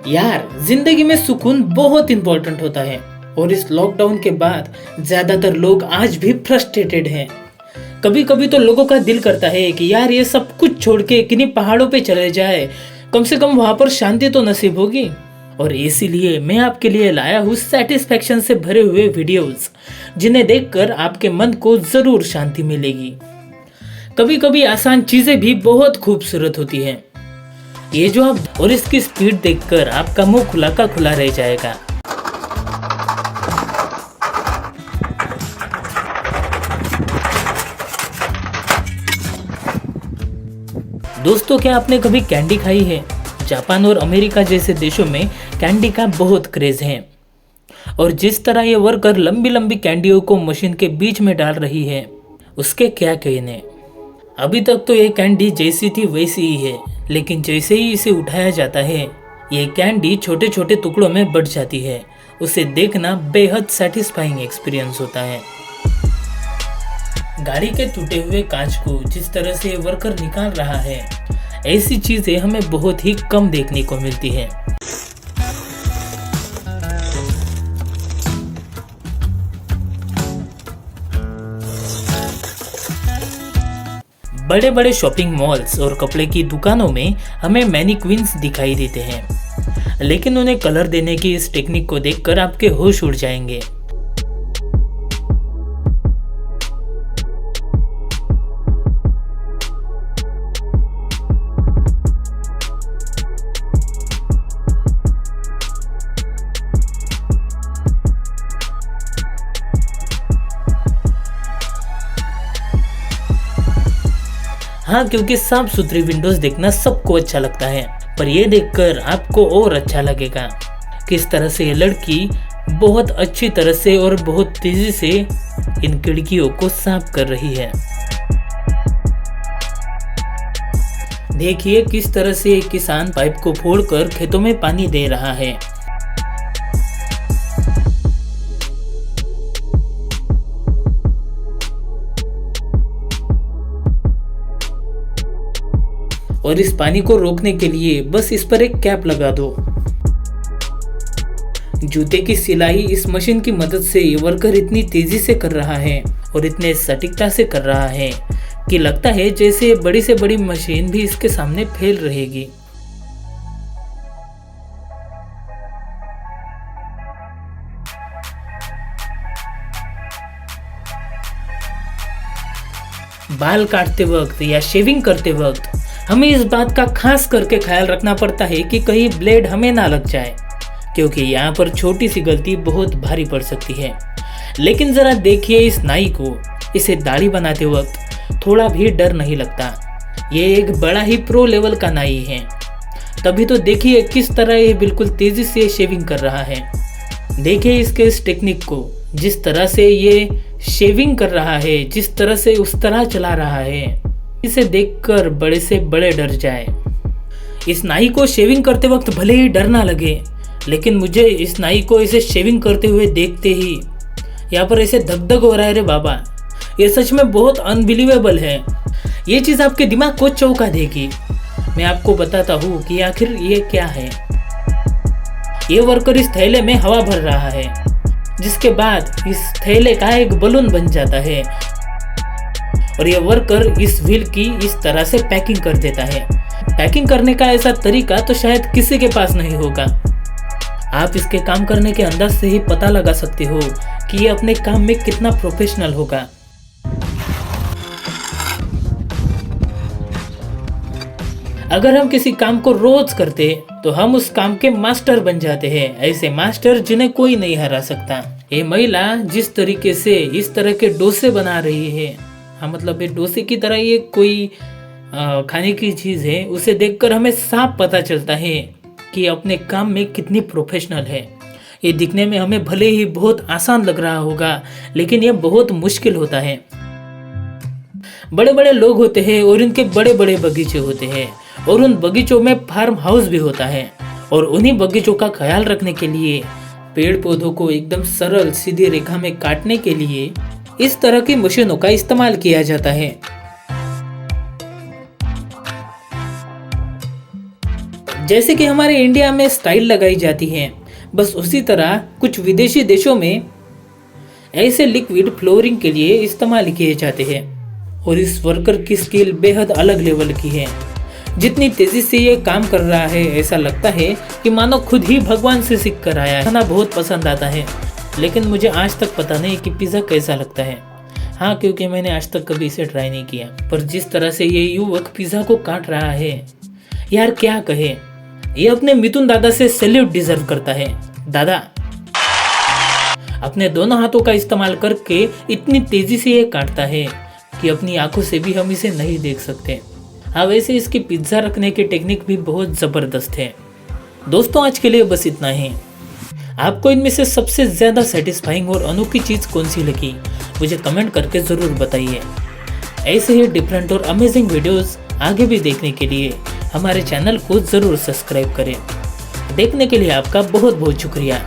यार, जिंदगी में सुकून बहुत इंपॉर्टेंट होता है और इस लॉकडाउन के बाद ज्यादातर लोग आज भी फ्रस्ट्रेटेड हैं। कभी कभी तो लोगों का दिल करता है कि यार ये सब कुछ छोड़ के किन्हीं पहाड़ों पे चले जाए, कम से कम वहां पर शांति तो नसीब होगी। और इसीलिए मैं आपके लिए लाया हूँ सेटिस्फेक्शन से भरे हुए वीडियोस, जिन्हें देखकर आपके मन को जरूर शांति मिलेगी। कभी कभी आसान चीजें भी बहुत खूबसूरत होती हैं। ये जो आप और इसकी स्पीड देखकर आपका मुंह खुला का खुला रह जाएगा। दोस्तों, क्या आपने कभी कैंडी खाई है? जापान और अमेरिका जैसे देशों में कैंडी का बहुत क्रेज है और जिस तरह ये वर्कर लंबी लंबी कैंडियों को मशीन के बीच में डाल रही है, उसके क्या कहने। अभी तक तो ये कैंडी जैसी थी वैसी ही है, लेकिन जैसे ही इसे उठाया जाता है ये कैंडी छोटे छोटे टुकड़ों में बढ़ जाती है। उसे देखना बेहद सेटिस्फाइंग एक्सपीरियंस होता है। गाड़ी के टूटे हुए कांच को जिस तरह से वर्कर निकाल रहा है, ऐसी चीजें हमें बहुत ही कम देखने को मिलती है। बड़े बड़े शॉपिंग मॉल्स और कपड़े की दुकानों में हमें मैनीक्वींस दिखाई देते हैं, लेकिन उन्हें कलर देने की इस टेक्निक को देखकर आपके होश उड़ जाएंगे। हाँ, क्योंकि साफ सुथरी विंडोज देखना सबको अच्छा लगता है, पर यह देखकर आपको और अच्छा लगेगा किस तरह से ये लड़की बहुत अच्छी तरह से और बहुत तेजी से इन खिड़कियों को साफ कर रही है। देखिए किस तरह से एक किसान पाइप को फोड़कर खेतों में पानी दे रहा है। और इस पानी को रोकने के लिए बस इस पर एक कैप लगा दो। जूते की सिलाई इस मशीन की मदद से ये वर्कर इतनी तेजी से कर रहा है और इतने सटीकता से कर रहा है कि लगता है जैसे बड़ी से बड़ी मशीन भी इसके सामने फेल रहेगी। बाल काटते वक्त या शेविंग करते वक्त हमें इस बात का खास करके ख्याल रखना पड़ता है कि कहीं ब्लेड हमें ना लग जाए, क्योंकि यहाँ पर छोटी सी गलती बहुत भारी पड़ सकती है। लेकिन जरा देखिए इस नाई को, इसे दाढ़ी बनाते वक्त थोड़ा भी डर नहीं लगता। ये एक बड़ा ही प्रो लेवल का नाई है। तभी तो देखिए किस तरह ये बिल्कुल तेजी से शेविंग कर रहा है। देखिए इसके इस टेक्निक को, जिस तरह से ये शेविंग कर रहा है, जिस तरह से उस तरह चला रहा है, इसे देखकर बड़े से बड़े डर जाए। इस नाई को शेविंग करते वक्त भले ही डर ना लगे, लेकिन मुझे इस नाई को इसे शेविंग करते हुए देखते ही यहाँ पर ऐसे धक धक हो रहा है। रे बाबा, ये सच में बहुत अनबिलीवेबल है। ये चीज़ आपके दिमाग को चौंका देगी। मैं आपको बताता हूँ कि आखिर ये क्या है। ये वर्कर इस थैले में हवा भर रहा है, जिसके बाद इस थैले का एक बलून बन जाता है और ये वर्कर इस व्हील की इस तरह से पैकिंग कर देता है। पैकिंग करने का ऐसा तरीका तो शायद किसी के पास नहीं होगा। आप इसके काम करने के अंदाज से ही पता लगा सकते हो कि ये अपने काम में कितना प्रोफेशनल होगा। अगर हम किसी काम को रोज करते तो हम उस काम के मास्टर बन जाते हैं, ऐसे मास्टर जिन्हें कोई नहीं हरा सकता। ये महिला जिस तरीके से इस तरह के डोसे बना रही है, हाँ मतलब ये डोसे की तरह ये कोई खाने की चीज़ है, उसे देखकर हमें साफ पता चलता है कि अपने काम में कितनी प्रोफेशनल है। ये दिखने में हमें भले ही बहुत आसान लग रहा होगा, लेकिन ये बहुत मुश्किल होता है। बड़े बड़े लोग होते हैं और इनके बड़े बड़े बगीचे होते हैं और उन बगीचों में फार्म हाउस भी होता है, और उन्हीं बगीचों का ख्याल रखने के लिए, पेड़ पौधों को एकदम सरल सीधी रेखा में काटने के लिए इस तरह की मशीनों का इस्तेमाल किया जाता है। जैसे कि हमारे इंडिया में स्टाइल लगाई जाती है, बस उसी तरह कुछ विदेशी देशों में ऐसे लिक्विड फ्लोरिंग के लिए इस्तेमाल किए जाते हैं और इस वर्कर की स्किल बेहद अलग लेवल की है। जितनी तेजी से ये काम कर रहा है, ऐसा लगता है कि मानो खुद ही भगवान से सीख कर आया है। खाना बहुत पसंद आता है, लेकिन मुझे आज तक पता नहीं कि पिज़्ज़ा कैसा लगता है। हाँ, क्योंकि मैंने आज तक कभी इसे ट्राई नहीं किया। पर जिस तरह से ये युवक पिज़्ज़ा को काट रहा है, यार क्या कहे, ये अपने मिथुन दादा से सैल्यूट डिजर्व करता है। दादा, अपने दोनों हाथों का इस्तेमाल करके इतनी तेजी से ये काटता है कि अपनी आंखों से भी हम इसे नहीं देख सकते। हाँ, वैसे इसकी पिज्ज़ा रखने की टेक्निक भी बहुत ज़बरदस्त है। दोस्तों, आज के लिए बस इतना ही। आपको इनमें से सबसे ज़्यादा सेटिस्फाइंग और अनोखी चीज़ कौन सी लगी, मुझे कमेंट करके ज़रूर बताइए। ऐसे ही डिफरेंट और अमेजिंग वीडियोस आगे भी देखने के लिए हमारे चैनल को ज़रूर सब्सक्राइब करें। देखने के लिए आपका बहुत बहुत शुक्रिया।